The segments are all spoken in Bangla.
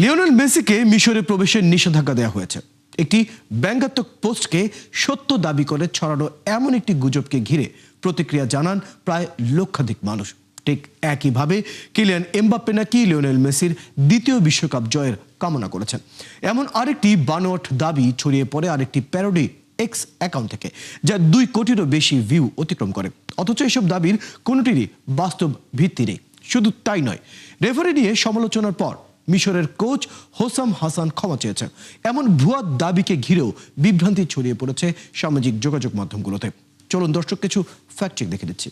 লিওনেল মেসিকে মিশরে প্রবেশের নিষেধাজ্ঞা দেওয়া হয়েছে। একটি ব্যঙ্গাত্মক পোস্টকে সত্য দাবি করে ছড়ানো এমন একটি গুজবকে ঘিরে প্রতিক্রিয়া জানান প্রায় লক্ষাধিক মানুষ। ঠিক একইভাবে কিলিয়ান এমবাপ্পে নাকি লিওনেল মেসির দ্বিতীয় বিশ্বকাপ জয়ের কামনা করেছেন। এমন আরেকটি বানোয়াট দাবি ছড়িয়ে পড়ে আরেকটি প্যারোডি এক্স অ্যাকাউন্ট থেকে, যা 2 কোটিরও বেশি ভিউ অতিক্রম করে। অথচ এসব দাবির কোনোটিরই বাস্তব ভিত্তি নেই। শুধু তাই নয়, রেফারি নিয়ে সমালোচনার পর মিশরের কোচ হোসাম হাসান ক্ষমা চেয়েছেন। এমন ভুয়া দাবিকে ঘিরেও বিভ্রান্তি ছড়িয়ে পড়েছে সামাজিক যোগাযোগ মাধ্যমগুলোতে। চলুন দর্শক কিছু ফ্যাক্ট চেক দেখে দিচ্ছি।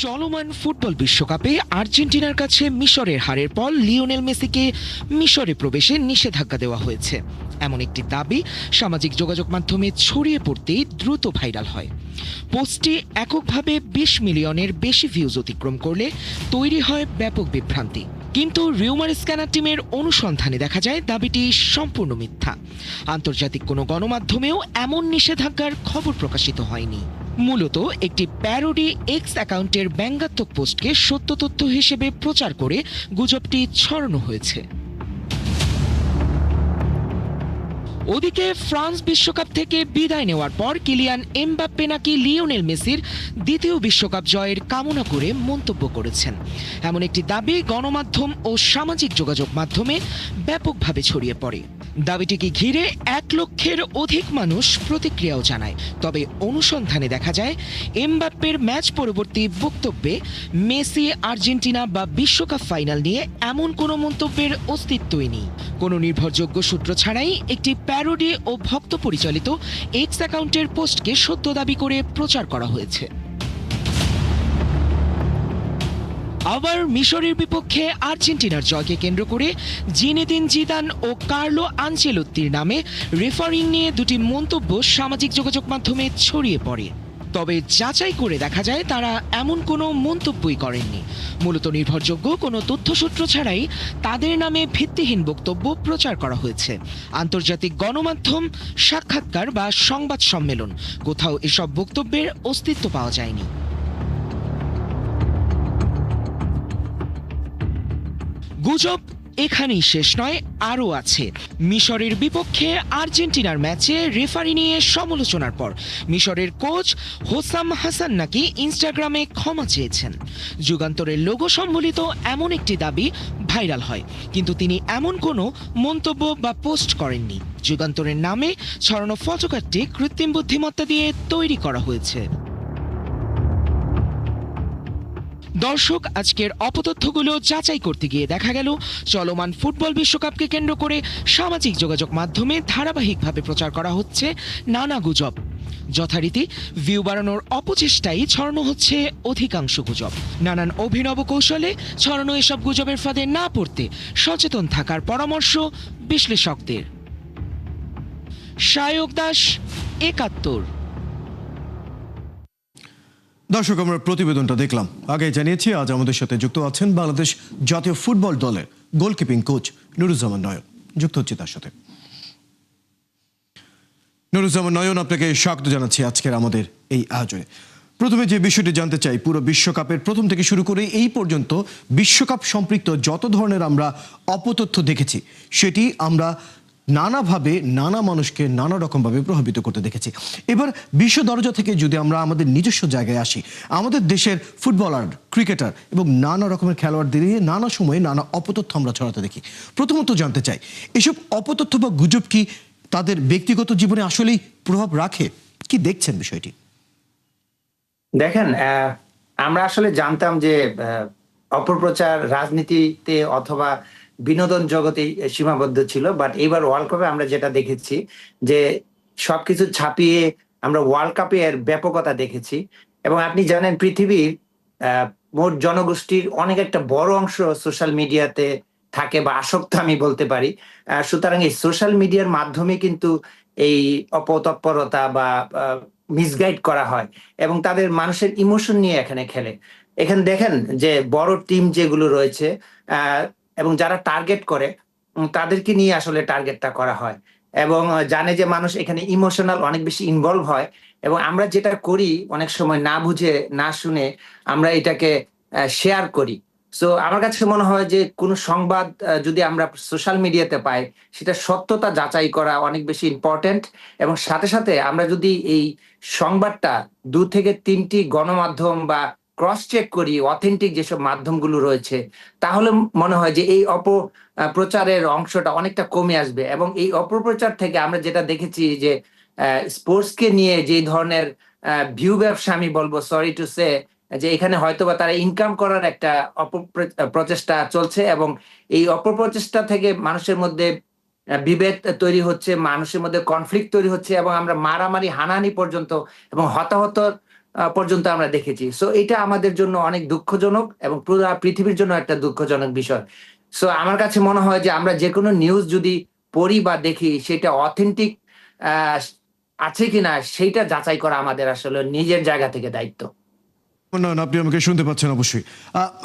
চলমান ফুটবল বিশ্বকাপে আর্জেন্টিনার কাছে মিশরের হারের পর লিওনেল মেসিকে মিশরে প্রবেশে নিষেধাজ্ঞা দেওয়া হয়েছে, এমন একটি দাবি সামাজিক যোগাযোগ মাধ্যমে ছড়িয়ে পড়তেই দ্রুত ভাইরাল হয়। পোস্টটি এককভাবে 20 মিলিয়নের বেশি ভিউজ অতিক্রম করলে তৈরি হয় ব্যাপক বিভ্রান্তি। কিন্তু রিউমার স্ক্যানার টিমের অনুসন্ধানে দেখা যায় দাবিটি সম্পূর্ণ মিথ্যা। আন্তর্জাতিক কোনো গণমাধ্যমেও এমন নিষেধাজ্ঞার খবর প্রকাশিত হয়নি। মূলত একটি প্যারোডি এক্স অ্যাকাউন্টের ব্যঙ্গাত্মক পোস্টকে সত্য তথ্য হিসেবে প্রচার করে গুজবটি ছড়ানো হয়েছে। ওদিকে ফ্রান্স বিশ্বকাপ থেকে বিদায় নেওয়ার পর কিলিয়ান এমবাপ্পে নাকি লিওনেল মেসির দ্বিতীয় বিশ্বকাপ জয়ের কামনা করে মন্তব্য করেছেন, এমন একটি দাবি গণমাধ্যম ও সামাজিক যোগাযোগ মাধ্যমে ব্যাপকভাবে ছড়িয়ে পড়ে। দাবিটিকে ঘিরে 1 লক্ষের অধিক মানুষ প্রতিক্রিয়াও জানায়। তবে অনুসন্ধানে দেখা যায় এমবাপ্পের ম্যাচ পরবর্তী বক্তব্যে মেসি, আর্জেন্টিনা বা বিশ্বকাপ ফাইনাল নিয়ে এমন কোনো মন্তব্যের অস্তিত্বই নেই। কোনো নির্ভরযোগ্য সূত্র ছাড়াই একটি প্যারোডি ও ভক্ত পরিচালিত এক্স অ্যাকাউন্টের পোস্টকে সত্য দাবি করে প্রচার করা হয়েছে। আবার মিশরের বিপক্ষে আর্জেন্টিনার জয়কে কেন্দ্র করে জিনেদিন জিদান ও কার্লো আনচেলত্তির নামে রেফারিং নিয়ে 2টি মন্তব্য সামাজিক যোগাযোগ মাধ্যমে ছড়িয়ে পড়ে। তবে যাচাই করে দেখা যায় তারা এমন কোনো মন্তব্যই করেননি। মূলত নির্ভরযোগ্য কোনো তথ্যসূত্র ছাড়াই তাদের নামে ভিত্তিহীন বক্তব্য প্রচার করা হয়েছে। আন্তর্জাতিক গণমাধ্যম, সাক্ষাৎকার বা সংবাদ সম্মেলন, কোথাও এসব বক্তব্যের অস্তিত্ব পাওয়া যায়নি। গুজব এখানেই শেষ নয়, আরও আছে। মিশরের বিপক্ষে আর্জেন্টিনার ম্যাচে রেফারি নিয়ে সমালোচনার পর মিশরের কোচ হোসাম হাসান নাকি ইনস্টাগ্রামে ক্ষমা চেয়েছেন। যুগান্তরের লোগো সম্বলিত এমন একটি দাবি ভাইরাল হয়, কিন্তু তিনি এমন কোনো মন্তব্য বা পোস্ট করেননি। যুগান্তরের নামে ছড়ানো ফটোকার্ডটি কৃত্রিম বুদ্ধিমত্তা দিয়ে তৈরি করা হয়েছে। দর্শক, আজকের অপতথ্যগুলো যাচাই করতে গিয়ে দেখা গেল চলমান ফুটবল বিশ্বকাপকে কেন্দ্র করে সামাজিক যোগাযোগ মাধ্যমে ধারাবাহিকভাবে প্রচার করা হচ্ছে নানা গুজব। যথারীতি ভিউ বাড়ানোর অপচেষ্টায় ছড়ানো হচ্ছে অধিকাংশ গুজব। নানান অভিনব কৌশলে ছড়ানো এসব গুজবের ফাঁদে না পড়তে সচেতন থাকার পরামর্শ বিশ্লেষকদের। সায়ক দাস, ৭১। দর্শক, আমরা প্রতিবেদনটা দেখলাম। আগে জানিয়েছি আজ আমাদের সাথে যুক্ত আছেন বাংলাদেশ জাতীয় ফুটবল দলের গোলকিপিং কোচ নুরুজ্জামান নয়ন। যুক্ত হচ্ছে তার সাথে। নুরুজ্জামান নয়ন, আপনাকে স্বাগত জানাচ্ছি আজকের আমাদের এই আয়োজনে। প্রথমে যে বিষয়টি জানতে চাই, পুরো বিশ্বকাপের প্রথম থেকে শুরু করে এই পর্যন্ত বিশ্বকাপ সম্পৃক্ত যত ধরনের আমরা অপতথ্য দেখেছি, সেটি আমরা নানাভাবে নানা মানুষকে নানা রকমভাবে প্রভাবিত করতে দেখেছি। এবার বিশ্ব দরজা থেকে যদি আমরা আমাদের নিজস্ব জায়গায় আসি, আমাদের দেশের ফুটবলার, ক্রিকেটার এবং নানা রকমের খেলোয়াড়দের নিয়ে নানা সময়ে নানা অপতথ্য আমরা ছড়াতে দেখি। প্রথমত জানতে চাই, এসব অপতথ্য বা গুজব কি তাদের ব্যক্তিগত জীবনে আসলেই প্রভাব রাখে? কি দেখছেন বিষয়টি? দেখেন, আমরা আসলে জানতাম যে অপপ্রচার রাজনীতিতে অথবা বিনোদন জগতে সীমাবদ্ধ ছিল, বাট এবার ওয়ার্ল্ড কাপে আমরা যেটা দেখেছি যে সবকিছু ছাপিয়ে আমরা ওয়ার্ল্ড কাপে এর ব্যাপকতা দেখেছি। এবং আপনি জানেন পৃথিবীর মোট জনগোষ্ঠীর অনেক একটা বড় অংশ সোশ্যাল মিডিয়াতে থাকে বা আসক্ত আমি বলতে পারি। সুতরাং এই সোশ্যাল মিডিয়ার মাধ্যমে কিন্তু এই অপতৎপরতা বা মিসগাইড করা হয় এবং তাদের মানুষের ইমোশন নিয়ে এখানে খেলে। এখানে দেখেন যে বড় টিম যেগুলো রয়েছে এবং যারা টার্গেট করে তাদেরকে নিয়ে আসলে টার্গেটটা করা হয় এবং জানে যে মানুষ এখানে ইমোশনাল অনেক বেশি ইনভলভ হয় এবং আমরা যেটা করি অনেক সময় না বুঝে না শুনে আমরা এটাকে শেয়ার করি। সো আমার কাছে মনে হয় যে কোনো সংবাদ যদি আমরা সোশ্যাল মিডিয়াতে পাই, সেটা সত্যতা যাচাই করা অনেক বেশি ইম্পোর্টেন্ট, এবং সাথে, সাথে আমরা যদি এই সংবাদটা ২ থেকে ৩ টি গণমাধ্যম বা ক্রস চেক করি অথেন্টিক যেসব মাধ্যমগুলো রয়েছে, তাহলে মনে হয় যে এই প্রচারের অংশটা অনেকটা কমে আসবে। এবং এই অপপ্রচার থেকে আমরা যেটা দেখেছি যে স্পোর্টসকে নিয়ে যেই ধরনের ভিউ ব্যবসা, আমি বলবো সরি টু সে, যে এখানে হয়তোবা তারা ইনকাম করার একটা প্রচেষ্টা চলছে, এবং এই অপপ্রচেষ্টা থেকে মানুষের মধ্যে বিভেদ তৈরি হচ্ছে, মানুষের মধ্যে কনফ্লিক্ট তৈরি হচ্ছে, এবং আমরা মারামারি, হানাহানি পর্যন্ত এবং হতাহত পর্যন্ত আমরা দেখেছি। সো এটা আমাদের জন্য অনেক দুঃখজনক, এবং পুরো পৃথিবীর জন্য একটা দুঃখজনক বিষয়। সো আমার কাছে মনে হয় যে আমরা যেকোনো নিউজ যদি পড়ি বা দেখি, সেটা অথেন্টিক আহ আছে কিনা সেইটা যাচাই করা আমাদের আসলে নিজের জায়গা থেকে দায়িত্ব। না, আপনি আমাকে শুনতে পাচ্ছেন অবশ্যই।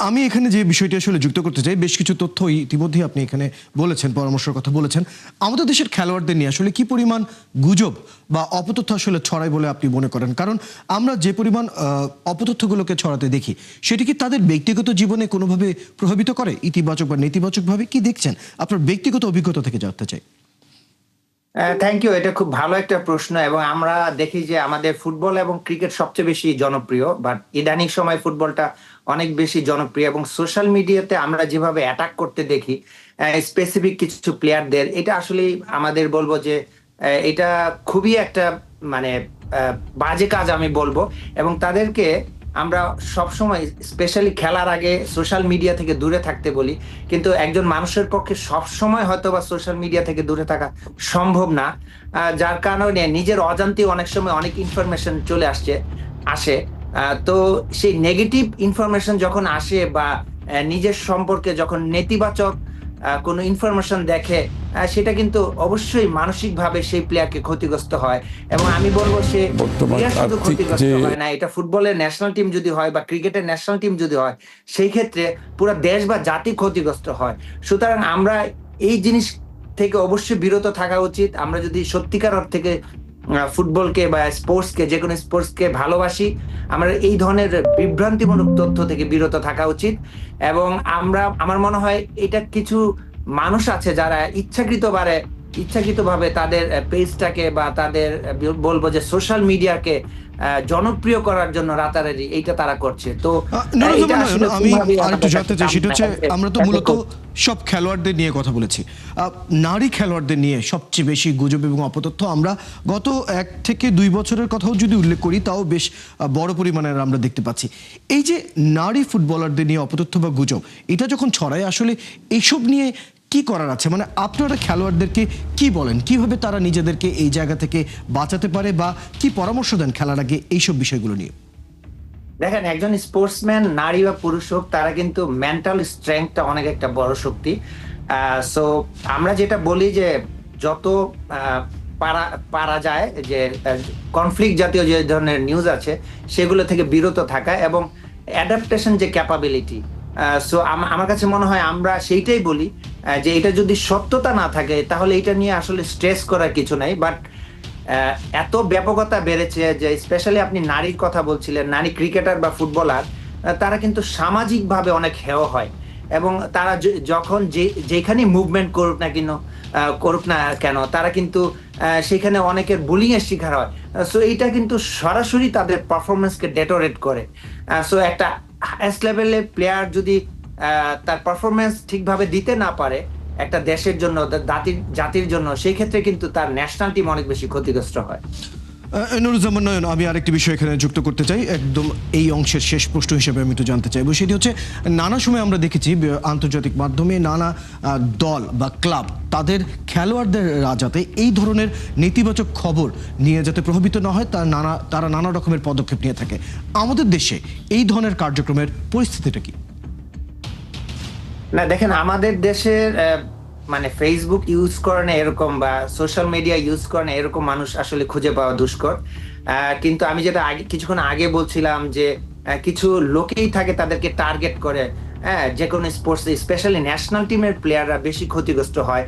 আমি এখানে যে বিষয়টি আসলে যুক্ত করতে চাই, বেশ কিছু তথ্য ইতিমধ্যেই আপনি এখানে বলেছেন, পরামর্শের কথা বলেছেন। আমাদের দেশের খেলোয়াড়দের নিয়ে আসলে কি পরিমাণ গুজব বা অপতথ্য আসলে ছড়ায় বলে আপনি মনে করেন? কারণ আমরা যে পরিমাণ অপতথ্যগুলোকে ছড়াতে দেখি, সেটি কি তাদের ব্যক্তিগত জীবনে কোনোভাবে প্রভাবিত করে, ইতিবাচক বা নেতিবাচকভাবে? কি দেখছেন? আপনার ব্যক্তিগত অভিজ্ঞতা থেকে জানতে চাই। Thank you. এটা খুব ভালো একটা প্রশ্ন, এবং আমরা দেখি যে আমাদের ফুটবল এবং ক্রিকেট সবচেয়ে বেশি জনপ্রিয়, বাট ইদানিং সময় ফুটবলটা অনেক বেশি জনপ্রিয়, এবং সোশ্যাল মিডিয়াতে আমরা যেভাবে অ্যাটাক করতে দেখি স্পেসিফিক কিছু প্লেয়ারদের, এটা আসলে আমাদের বলবো যে এটা খুবই একটা মানে বাজে কাজ আমি বলবো, এবং তাদেরকে আমরা সবসময় স্পেশালি খেলার আগে সোশ্যাল মিডিয়া থেকে দূরে থাকতে বলি, কিন্তু একজন মানুষের পক্ষে সবসময় হয়তো বা সোশ্যাল মিডিয়া থেকে দূরে থাকা সম্ভব না, যার কারণে নিজের অজান্তে অনেক সময় অনেক ইনফরমেশন চলে আসে। তো সেই নেগেটিভ ইনফরমেশন যখন আসে, বা নিজের সম্পর্কে যখন নেতিবাচক কোনো ইনফরমেশন দেখে, সেটা কিন্তু অবশ্যই মানসিকভাবে সেই প্লেয়ারকে ক্ষতিগ্রস্ত হয়। এবং আমি বলবো সে বর্তমান প্লেয়ার শুধু আর্থিক ক্ষতিগ্রস্ত যে হয় না, এটা ফুটবলের ন্যাশনাল টিম যদি হয় বা ক্রিকেটের ন্যাশনাল টিম যদি হয়, সেই ক্ষেত্রে পুরো দেশ বা জাতি ক্ষতিগ্রস্ত হয়। সুতরাং আমরা এই জিনিস থেকে অবশ্যই বিরত থাকা উচিত। আমরা যদি সত্যিকার অর্থে ফুটবলকে বা স্পোর্টসকে, যে কোনো স্পোর্টসকে ভালোবাসি, আমরা এই ধরনের বিভ্রান্তিমূলক তথ্য থেকে বিরত থাকা উচিত। এবং আমার মনে হয় এটা কিছু মানুষ আছে যারা ইচ্ছাকৃতভাবে তাদের পেজটাকে বা তাদের বলবো যে সোশ্যাল মিডিয়াকে জনপ্রিয় করার জন্য রাতারাতি এইটা তারা করছে। তো এটা আসলে আমি কোনোভাবেই আরেকটু আমাদের জানতে চাই, কাছে সেটা হচ্ছে আমরা তো এত মূলত সব খেলোয়াড়দের নিয়ে কথা বলেছি। নারী খেলোয়াড়দের নিয়ে সবচেয়ে বেশি গুজব এবং অপতথ্য আমরা গত 1 থেকে 2 বছরের কথাও যদি উল্লেখ করি, তাও বেশ বড় পরিমাণের আমরা দেখতে পাচ্ছি। এই যে নারী ফুটবলারদের নিয়ে অপতথ্য বা গুজব, এটা যখন ছড়ায়, আসলে এইসব নিয়ে কি করার আছে? মানে আপনারা খেলোয়াড়দেরকে কি বলেন, কিভাবে তারা নিজেদেরকে এই জায়গা থেকে বাঁচাতে পারে, বা কি পরামর্শ দেন খেলার আগে এইসব বিষয়গুলো নিয়ে? দেখেন, একজন স্পোর্টসম্যান নারী বা পুরুষ হোক, তারা কিন্তু মেন্টাল স্ট্রেংথটা অনেক একটা বড় শক্তি। সো আমরা যেটা বলি যে যত পারা যায় যে কনফ্লিক্ট জাতীয় যে ধরনের নিউজ আছে, সেগুলো থেকে বিরত থাকা, এবং অ্যাডাপ্টেশন যে ক্যাপাবিলিটি। সো আমার কাছে মনে হয় আমরা সেইটাই বলি, যে এটা যদি সত্যতা না থাকে, তাহলে এটা নিয়ে আসলে স্ট্রেস করার কিছু নাই। বাট এত ব্যাপকতা বেড়েছে যে স্পেশালি আপনি নারীর কথা বলছিলেন, নারী ক্রিকেটার বা ফুটবলার, তারা কিন্তু সামাজিকভাবে অনেক হেয় হয়, এবং তারা যখন যেখানে মুভমেন্ট করুক না কেন, তারা কিন্তু সেখানে অনেকের বুলিং এর শিকার হয়। সো এইটা কিন্তু সরাসরি তাদের পারফরমেন্সকে ডেটোরেট করে। সো একটা হাইয়েস্ট লেভেলের প্লেয়ার যদি তার পারফরমেন্স ঠিকভাবে দিতে না পারে একটা দেশের জন্য, জাতির জন্য, সেই ক্ষেত্রে কিন্তু তার ন্যাশনাল টিম অনেক বেশি ক্ষতিগ্রস্ত হয়। নুরুজ্জামান নয়ন, আমি আরেকটি বিষয় এখানে যুক্ত করতে চাই, একদম এই অংশের শেষ প্রশ্ন হিসেবে আমি একটু জানতে চাইবো। সেটি হচ্ছে, নানা সময় আমরা দেখেছি আন্তর্জাতিক মাধ্যমে নানা দল বা ক্লাব তাদের খেলোয়াড়দের যাতে এই ধরনের নেতিবাচক খবর নিয়ে যাতে প্রভাবিত না হয়, তারা নানা রকমের পদক্ষেপ নিয়ে থাকে। আমাদের দেশে এই ধরনের কার্যক্রমের পরিস্থিতিটা কি? না, দেখেন, আমাদের দেশের মানে ফেসবুক ইউজ করে না এরকম, বা সোশ্যাল মিডিয়া ইউজ করে না এরকম মানুষ আসলে খুঁজে পাওয়া দুষ্কর। কিন্তু আমি যেটা কিছুক্ষণ আগে বলছিলাম যে কিছু লোকেই থাকে তাদেরকে টার্গেট করে, যে কোনো স্পোর্টস, স্পেশালি ন্যাশনাল টিমের প্লেয়াররা বেশি ক্ষতিগ্রস্ত হয়,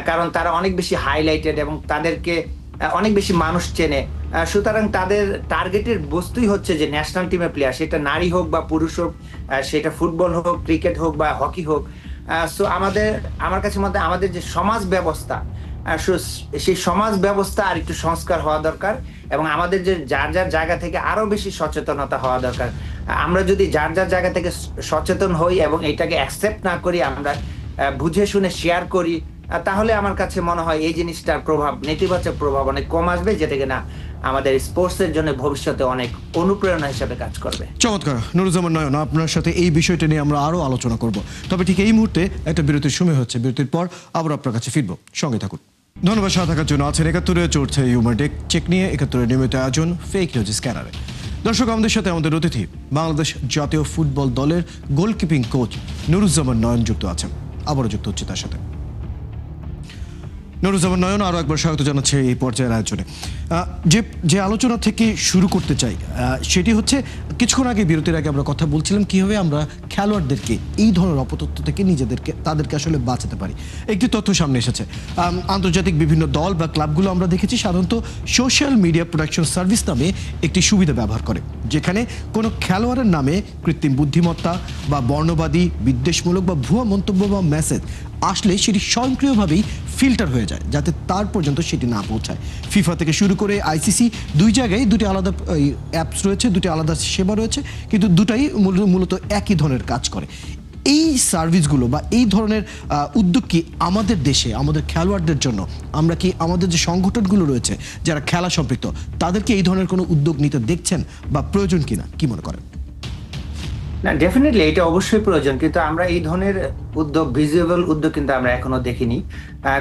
কারণ তারা অনেক বেশি হাইলাইটেড, এবং তাদেরকে অনেক বেশি মানুষ চেনে। সুতরাং তাদের টার্গেটের বস্তুই হচ্ছে যে ন্যাশনাল টিমের প্লেয়ার, সেটা নারী হোক বা পুরুষ হোক, সেটা ফুটবল হোক, ক্রিকেট হোক বা হকি হোক। সো আমার কাছে মতে আমাদের যে সমাজ ব্যবস্থা, সেই সমাজ ব্যবস্থা আর একটু সংস্কার হওয়া দরকার, এবং আমাদের যে যার যার জায়গা থেকে আরো বেশি সচেতনতা হওয়া দরকার। আমরা যদি যার যার জায়গা থেকে সচেতন হই এবং এটাকে অ্যাকসেপ্ট না করি, আমরা বুঝে শুনে শেয়ার করি, তাহলে আমার কাছে মনে হয় এই জিনিসটার প্রভাব, নেতিবাচক প্রভাব অনেক কম আসবে, যেটা কিনা আমাদের স্পোর্টসের জন্য ভবিষ্যতে অনেক অনুপ্রেরণা হিসেবে কাজ করবে। চমৎকার নুরুজ্জামান নয়ন, আপনার সাথে এই বিষয়টা নিয়ে আমরা আরো আলোচনা করব। তবে ঠিক এই মুহূর্তে একটা বিরতির সময় হচ্ছে, বিরতির পর আবার আপনার কাছে ফিরবো, সঙ্গে থাকুন। ধন্যবাদ সাথে থাকার জন্য। আছেন ৭১-এ চলছে হিউমার ডেক চেক নিয়ে ৭১-এর নিয়মিত আয়োজন ফেক নিউজ স্ক্যানারে। দর্শক, আমাদের সাথে আমাদের অতিথি বাংলাদেশ জাতীয় ফুটবল দলের গোলকিপিং কোচ নুরুজ্জামান নয়ন যুক্ত আছেন। আবারও যুক্ত হচ্ছে তার সাথে। নুরুজ্জামান নয়ন, আরও একবার স্বাগত জানাচ্ছি এই পর্যায়ের আয়োজনে। যে আলোচনা থেকে শুরু করতে চাই সেটি হচ্ছে, কিছুক্ষণ আগে বিরতির আগে আমরা কথা বলছিলাম কীভাবে আমরা খেলোয়াড়দেরকে এই ধরনের অপতথ্য থেকে তাদেরকে আসলে বাঁচাতে পারি। একটি তথ্য সামনে এসেছে, আন্তর্জাতিক বিভিন্ন দল বা ক্লাবগুলো আমরা দেখেছি সাধারণত সোশ্যাল মিডিয়া প্রোটেকশন সার্ভিস নামে একটি সুবিধা ব্যবহার করে, যেখানে কোনো খেলোয়াড়ের নামে কৃত্রিম বুদ্ধিমত্তা বা বর্ণবাদী, বিদ্বেষমূলক বা ভুয়া মন্তব্য বা মেসেজ আসলে সেটি স্বয়ংক্রিয়ভাবেই ফিল্টার হয়ে যায়, যাতে তার পর্যন্ত সেটি না পৌঁছায়। ফিফা থেকে শুরু করে আইসিসি, দুই জায়গায় দুটি আলাদা অ্যাপস রয়েছে, দুটি আলাদা সেবা রয়েছে, কিন্তু দুটাই মূলত একই ধরনের কাজ করে। এই সার্ভিসগুলো বা এই ধরনের উদ্যোগ কি আমাদের দেশে, আমাদের খেলোয়াড়দের জন্য, আমরা কি আমাদের যে সংগঠনগুলো রয়েছে যারা খেলা সম্পৃক্ত, তাদেরকে এই ধরনের কোনো উদ্যোগ নিতে দেখছেন বা প্রয়োজন কিনা, কি মনে করেন? না, ডেফিনেটলি এটা অবশ্যই প্রয়োজন, কিন্তু আমরা এই ধরনের উদ্যোগ, ভিজিবল উদ্যোগ কিন্তু আমরা এখনো দেখিনি।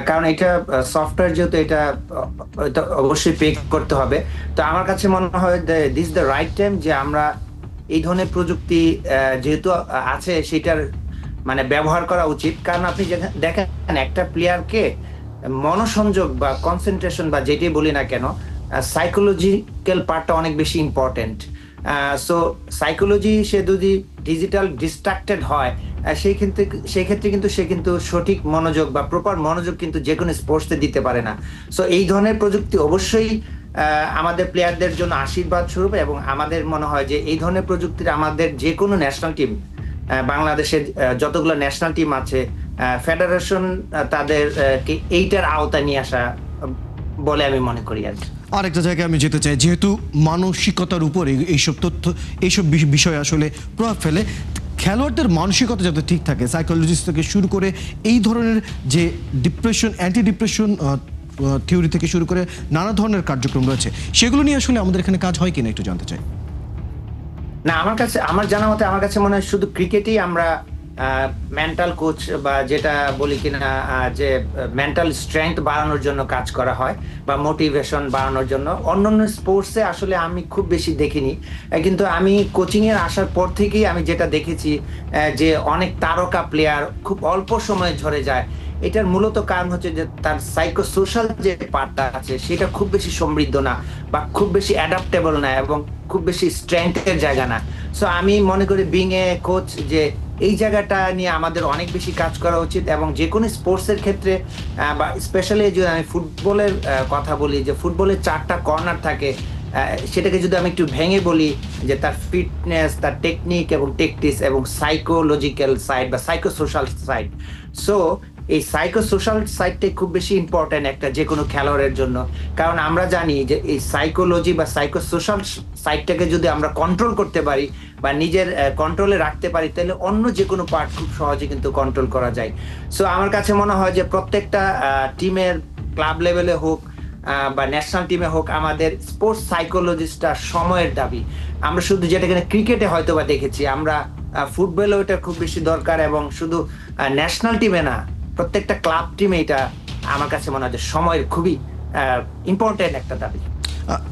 কারণ এটা সফটওয়্যার, যেহেতু এটা অবশ্যই পে করতে হবে। তো আমার কাছে মনে হয় দিস দ্য রাইট টাইম যে আমরা এই ধরনের প্রযুক্তি যেহেতু আছে সেটার মানে ব্যবহার করা উচিত। কারণ আপনি দেখেন একটা প্লেয়ারকে মনোসংযোগ বা কনসেন্ট্রেশন বা যেটাই বলি না কেন, সাইকোলজিক্যাল পার্টটা অনেক বেশি ইম্পর্টেন্ট। সো সাইকোলজি, সে যদি ডিজিটাল ডিস্ট্রাক্টেড হয়, সেই ক্ষেত্রে কিন্তু সে কিন্তু সঠিক মনোযোগ বা প্রপার মনোযোগ কিন্তু যে কোনো স্পোর্টসে দিতে পারে না। সো এই ধরনের প্রযুক্তি অবশ্যই আমাদের প্লেয়ারদের জন্য আশীর্বাদ স্বরূপ, এবং আমাদের মনে হয় যে এই ধরনের প্রযুক্তির আমাদের যে কোনো ন্যাশনাল টিম, বাংলাদেশের যতগুলো ন্যাশনাল টিম আছে, ফেডারেশন তাদের এইটার আওতায় নিয়ে আসা বলে আমি মনে করি। আর আরেকটা জায়গায় আমি যেতে চাই, যেহেতু মানসিকতার উপরে এইসব তথ্য, এইসব বিষয় আসলে প্রভাব ফেলে, খেলোয়াড়দের মানসিকতা যাতে ঠিক থাকে, সাইকোলজিস্ট থেকে শুরু করে এই ধরনের যে ডিপ্রেশন, অ্যান্টি ডিপ্রেশন থিওরি থেকে শুরু করে নানা ধরনের কার্যক্রম রয়েছে, সেগুলো নিয়ে আসলে আমাদের এখানে কাজ হয় কিনা একটু জানতে চাই। না, আমার জানা মতে আমার কাছে মনে হয় শুধু ক্রিকেটেই আমরা মেন্টাল কোচ বা যেটা বলি কিনা যে মেন্টাল স্ট্রেংথ বাড়ানোর জন্য কাজ করা হয় বা মোটিভেশন বাড়ানোর জন্য। অন্যান্য স্পোর্টসে আসলে আমি খুব বেশি দেখিনি, কিন্তু আমি কোচিং এর আসার পর থেকেই আমি যেটা দেখেছি যে অনেক তারকা প্লেয়ার খুব অল্প সময়ে ঝরে যায়। এটার মূলত কারণ হচ্ছে যে তার সাইকোসোশ্যাল যে পার্টটা আছে সেটা খুব বেশি সমৃদ্ধ না, বা খুব বেশি অ্যাডাপ্টেবল না, এবং খুব বেশি স্ট্রেংথের জায়গা না। সো আমি মনে করি বিং এ কোচ যে এই জায়গাটা নিয়ে আমাদের অনেক বেশি কাজ করা উচিত, এবং যে কোনো স্পোর্টসের ক্ষেত্রে বা স্পেশালি যদি আমি ফুটবলের কথা বলি, যে ফুটবলের 4টা কর্নার থাকে, সেটাকে যদি আমি একটু ভেঙে বলি যে তার ফিটনেস, তার টেকনিক এবং টেকটিক্স, এবং সাইকোলজিক্যাল সাইড বা সাইকোসোশ্যাল সাইড। সো এই সাইকোসোশ্যাল সাইডটাই খুব বেশি ইম্পর্টেন্ট একটা যে কোনো খেলোয়াড়ের জন্য। কারণ আমরা জানি যে এই সাইকোলজি বা সাইকোসোশ্যাল সাইডটাকে যদি আমরা কন্ট্রোল করতে পারি বা নিজের কন্ট্রোলে রাখতে পারি, তাহলে অন্য যে কোনো পার্ট খুব সহজে কিন্তু কন্ট্রোল করা যায়। সো আমার কাছে মনে হয় যে প্রত্যেকটা টিমের, ক্লাব লেভেলে হোক বা ন্যাশনাল টিমে হোক, আমাদের স্পোর্টস সাইকোলজিস্টটা সময়ের দাবি। আমরা শুধু যেটা কিনা ক্রিকেটে হয়তো বা দেখেছি, আমরা ফুটবলেও এটা খুব বেশি দরকার, এবং শুধু ন্যাশনাল টিমে না, প্রত্যেকটা ক্লাব টিমে এটা আমার কাছে মনে হয় যে সময়ের খুবই ইম্পর্টেন্ট একটা দাবি।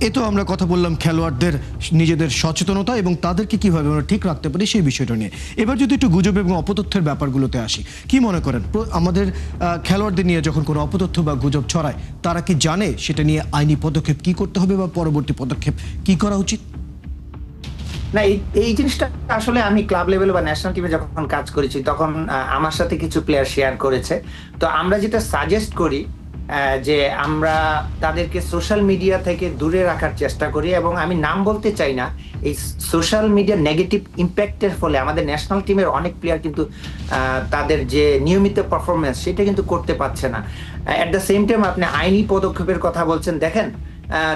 এ তো আমরা কথা বললাম খেলোয়াড়দের নিজেদের সচেতনতা এবং তাদেরকে কিভাবে আমরা ঠিক রাখতে পারি সেই বিষয়টা নিয়ে। এবার যদি একটু গুজব এবং অপতথ্যের ব্যাপারগুলোতে আসি, কি মনে করেন আমাদের খেলোয়াড়দের নিয়ে যখন কোনো অপতথ্য বা গুজব ছড়ায়, তারা কি জানে সেটা নিয়ে আইনি পদক্ষেপ কি করতে হবে বা পরবর্তী পদক্ষেপ কি করা উচিত? না, এই জিনিসটা আসলে আমি ক্লাব লেভেল বা ন্যাশনাল টিমে যখন কাজ করেছি, তখন আমার সাথে কিছু প্লেয়ার শেয়ার করেছে। তো আমরা যেটা সাজেস্ট করি যে আমরা তাদেরকে সোশ্যাল মিডিয়া থেকে দূরে রাখার চেষ্টা করি, এবং আমি নাম বলতে চাই না। এই সোশ্যাল মিডিয়ার নেগেটিভ ইম্প্যাক্টের ফলে আমাদের ন্যাশনাল টিমের অনেক প্লেয়ার কিন্তু তাদের যে নিয়মিত পারফরমেন্স সেটা কিন্তু করতে পারছে না। অ্যাট দ্য সেম টাইম আপনি আইনি পদক্ষেপের কথা বলছেন, দেখেন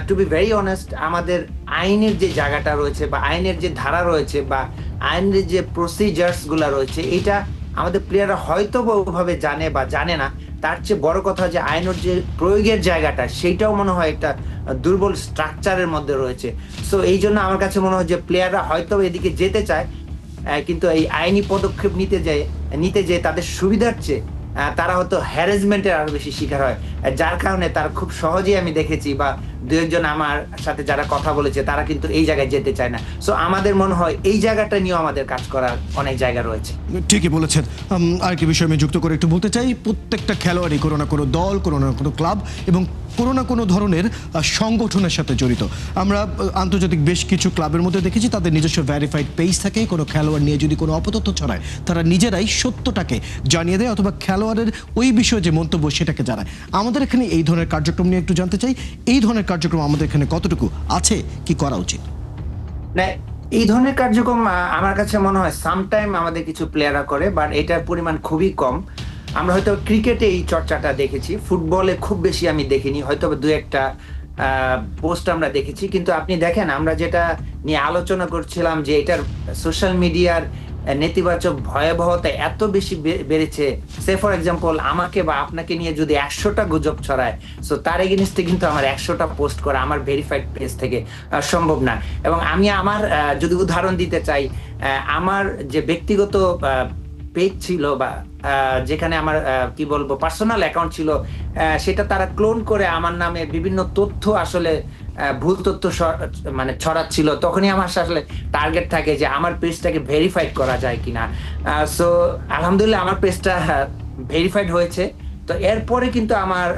টু বি ভেরি অনেস্ট, আমাদের আইনের যে জায়গাটা রয়েছে বা আইনের যে ধারা রয়েছে বা আইনের যে প্রসিজার্স গুলা রয়েছে, এটা আমাদের প্লেয়াররা হয়তো বা ওভাবে জানে বা জানে না। তার চেয়ে বড় কথা যে আইনের যে প্রয়োগের জায়গাটা সেইটাও মনে হয় একটা দুর্বল স্ট্রাকচারের মধ্যে রয়েছে। সো এই জন্য আমার কাছে মনে হয় যে প্লেয়াররা হয়তো এদিকে যেতে চায়, কিন্তু এই আইনি পদক্ষেপ নিতে যে তাদের সুবিধার চেয়ে তারা হয়তো হ্যারাসমেন্টের আরো বেশি শিকার হয়, যার কারণে তারা খুব সহজেই আমি দেখেছি বা দু একজন আমার সাথে যারা কথা বলেছে তারা কিন্তু এই জায়গায় যেতে চায় না। সো আমাদের মনে হয় এই জায়গাটা নিয়েও আমাদের কাজ করার অনেক জায়গা রয়েছে। ঠিকই বলেছেন। আর কি বিষয় আমি যুক্ত করে একটু বলতে চাই, প্রত্যেকটা খেলোয়াড়ই কোনো না কোনো দল, কোনো না কোনো ক্লাব এবং কোনো না কোনো ধরনের সংগঠনের সাথে জড়িত। আমরা আন্তর্জাতিক বেশ কিছু ক্লাবের মধ্যে দেখেছি তাদের নিজস্ব ভ্যারিফাইড পেজ থাকে। কোনো খেলোয়াড় নিয়ে যদি কোনো অপতথ্য ছড়ায়, তারা নিজেরাই সত্যটাকে জানিয়ে দেয় অথবা খেলোয়াড়ের ওই বিষয়ে যে মন্তব্য সেটাকে জানায়। আমাদের এখানে এই ধরনের কার্যক্রম নিয়ে একটু জানতে চাই, এই ধরনের কার্যক্রম আমাদের এখানে কতটুকু আছে, কি করা উচিত? না, এই ধরনের কার্যক্রম আমার কাছে মনে হয় সামটাইম আমাদের কিছু প্লেয়াররা করে, বাট এটার পরিমাণ খুবই কম। আমরা হয়তো ক্রিকেটে এই চর্চাটা দেখেছি, ফুটবলে খুব বেশি আমি দেখিনি, হয়তো দু একটা পোস্ট আমরা দেখেছি। কিন্তু আপনি দেখেন, আমরা যেটা নিয়ে আলোচনা করছিলাম যে এটার সোশ্যাল মিডিয়ার নেতিবাচক ভয়াবহতা এত বেশি বেড়েছে। সে ফর এক্সাম্পল, আমাকে বা আপনাকে নিয়ে যদি 100টা গুজব ছড়ায়, সো তার এগেইনস্টে কিন্তু আমার 100টা পোস্ট করা আমার ভেরিফাইড পেজ থেকে সম্ভব না। এবং আমি আমার যদি উদাহরণ দিতে চাই, আমার যে ব্যক্তিগত পেজ ছিল বা যেখানে আমার কি বলবো পার্সোনাল অ্যাকাউন্ট ছিল, সেটা তারা ক্লোন করে আমার নামে বিভিন্ন তথ্য আসলে ভুল তথ্য মানে ছড়াচ্ছিল। তখনই আমার আসলে টার্গেট থাকে যে আমার পেজটাকে ভেরিফাইড করা যায় কিনা। সো আলহামদুলিল্লাহ আমার পেজটা ভেরিফাইড হয়েছে। তো এরপরে কিন্তু আমার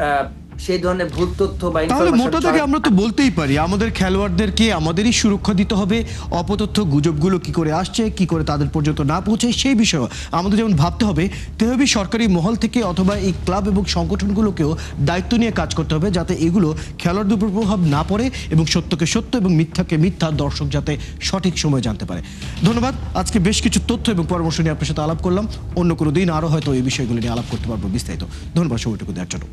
সেই ধরনের ভুল তথ্য বা তাহলে মোটা থেকে আমরা তো বলতেই পারি আমাদের খেলোয়াড়দেরকে আমাদেরই সুরক্ষা দিতে হবে। অপতথ্য গুজবগুলো কি করে আসছে, কি করে তাদের পর্যন্ত না পৌঁছে, সেই বিষয়ে আমাদের যেমন ভাবতে হবে, তেমনি সরকারি মহল থেকে অথবা এই ক্লাব এবং সংগঠনগুলোকেও দায়িত্ব নিয়ে কাজ করতে হবে যাতে এগুলো খেলোয়াড়দের উপর প্রভাব না পড়ে এবং সত্যকে সত্য এবং মিথ্যাকে মিথ্যা দর্শক যাতে সঠিক সময় জানতে পারে। ধন্যবাদ। আজকে বেশ কিছু তথ্য এবং পরামর্শ নিয়ে আপনার সাথে আলাপ করলাম। অন্য কোনো দিন আরও হয়তো এই বিষয়গুলো নিয়ে আলাপ করতে পারবো বিস্তারিত। ধন্যবাদ সময়টুকু দেওয়ার জন্য।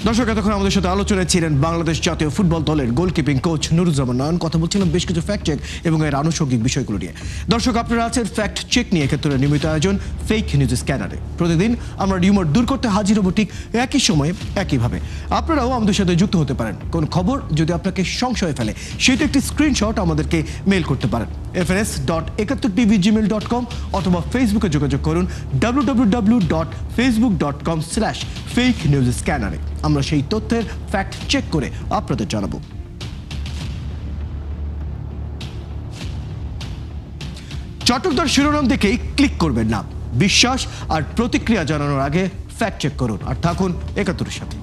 দর্শক, এতক্ষণ আমাদের সাথে আলোচনায় ছিলেন বাংলাদেশ জাতীয় ফুটবল দলের গোলকিপিং কোচ নুরুজ্জামান নয়ন। কথা বলছিলাম বেশ কিছু ফ্যাক্ট চেক এবং এর আনুষঙ্গিক বিষয়গুলো নিয়ে। দর্শক, আপনারা আছেন ফ্যাক্ট চেক নিয়ে ক্ষেত্রে নিয়মিত আয়োজন ফেক নিউজ স্ক্যানারে। প্রতিদিন আমরা রিউমার দূর করতে হাজির হব ঠিক একই সময়ে একইভাবে। আপনারাও আমাদের সাথে যুক্ত হতে পারেন। কোন খবর যদি আপনাকে সংশয়ে ফেলে, সেটা একটি স্ক্রিনশট আমাদেরকে মেল করতে পারেন fns.71tv@gmail.com অথবা ফেসবুকে যোগাযোগ করুন www.facebook.com/fake-news-scanner। আমরা সেই তথ্যের ফ্যাক্ট চেক করে আপনাদের জানাবো। চটকদার শিরোনাম দেখেই ক্লিক করবেন না। বিশ্বাস আর প্রতিক্রিয়া জানানোর আগে ফ্যাক্ট চেক করুন। আর থাকুন ৭১-এর সাথে।